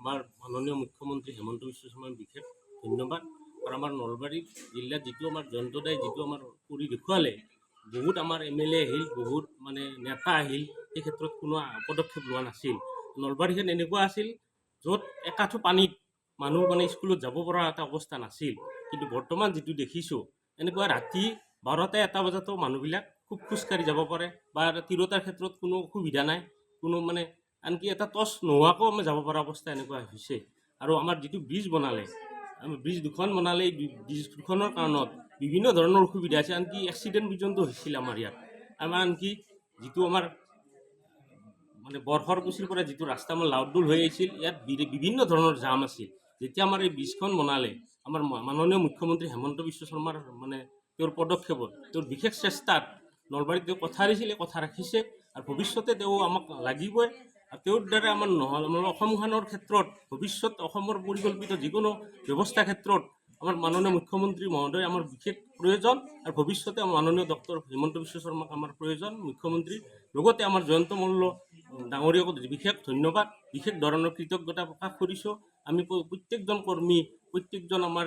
আমাৰ মাননীয় মুখ্যমন্ত্ৰী হেমন্ত বিশ্ব শৰ্মাৰ বিশেষ ধন্যবাদ। আৰু আমাৰ নলবাৰী জিলাত যিটো আমাৰ জয়ন্তদাই যিটো আমাৰ কৰি দেখুৱালে, বহুত আমাৰ MLA আহিল, বহুত মানে নেতা আহিল, এই ক্ষেত্ৰত কোনো পদক্ষেপ লোৱা নাছিল। নলবাৰীখন এনেকুৱা আছিল য'ত একাঠো পানীত মানুহ মানে স্কুলত যাব পৰা এটা অৱস্থা নাছিল। কিন্তু বৰ্তমান যিটো দেখিছোঁ, এনেকুৱা ৰাতি 12টা-1টা বজাতো মানুহবিলাক খুব খোজকাঢ়ি যাব পাৰে, বা তিৰোতাৰ ক্ষেত্ৰত কোনো অসুবিধা নাই, কোনো মানে আনকি এটা টৰ্চ নোহোৱাকৈও আমি যাব পৰা অৱস্থা এনেকুৱা হৈছে। আৰু আমাৰ যিটো ব্ৰিজ বনালে, আমি ব্ৰিজ দুখন বনালে, এই ব্ৰিজ দুখনৰ কাৰণত বিভিন্ন ধৰণৰ অসুবিধা আছে, আনকি এক্সিডেণ্ট পৰ্যন্ত হৈছিল আমাৰ ইয়াত। আমাৰ আনকি যিটো আমাৰ মানে বৰখৰকুছিৰ পৰা যিটো ৰাস্তা আমাৰ লাউডুল হৈ আহিছিল, ইয়াত বিভিন্ন ধৰণৰ জাম আছিল। যেতিয়া আমাৰ এই ব্ৰিজখন বনালে, আমাৰ মাননীয় মুখ্যমন্ত্ৰী হেমন্ত বিশ্ব শৰ্মাৰ মানে তেওঁৰ পদক্ষেপত, তেওঁৰ বিশেষ চেষ্টাত নলবাৰীত তেওঁ কথা দিছিলে, কথা ৰাখিছে, আৰু ভৱিষ্যতে তেওঁ আমাক লাগিবই। আৰু তেওঁৰ দ্বাৰা আমাৰ অসমখনৰ ক্ষেত্ৰত ভৱিষ্যত অসমৰ পৰিকল্পিত যিকোনো ব্যৱস্থা ক্ষেত্ৰত আমাৰ মাননীয় মুখ্যমন্ত্ৰী মহোদয় আমাৰ বিশেষ প্ৰয়োজন, আৰু ভৱিষ্যতে মাননীয় ডক্টৰ হিমন্ত বিশ্ব শৰ্মাক আমাৰ প্ৰয়োজন মুখ্যমন্ত্ৰী। লগতে আমাৰ জয়ন্ত মল্ল ডাঙৰীয়াক বিশেষ ধন্যবাদ, বিশেষ ধৰণৰ কৃতজ্ঞতা প্ৰকাশ কৰিছোঁ। আমি প্ৰত্যেকজন কৰ্মী, প্ৰত্যেকজন আমাৰ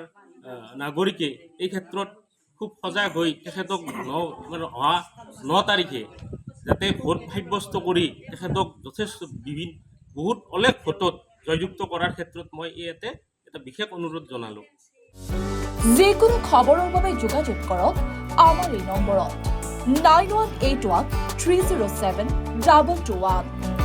নাগৰিকে এই ক্ষেত্ৰত খুব সজাগ হৈ তেখেতক অহা 9 তাৰিখে যাতে ভোট সাব্যস্ত কৰি তেখেতক যথেষ্ট বহুত অলেখ ভোটত জয়যুক্ত কৰাৰ ক্ষেত্ৰত মই ইয়াতে এটা বিশেষ অনুৰোধ জনালোঁ। যিকোনো খবৰৰ বাবে যোগাযোগ কৰক আমাৰ এই নম্বৰত 9181 307 221।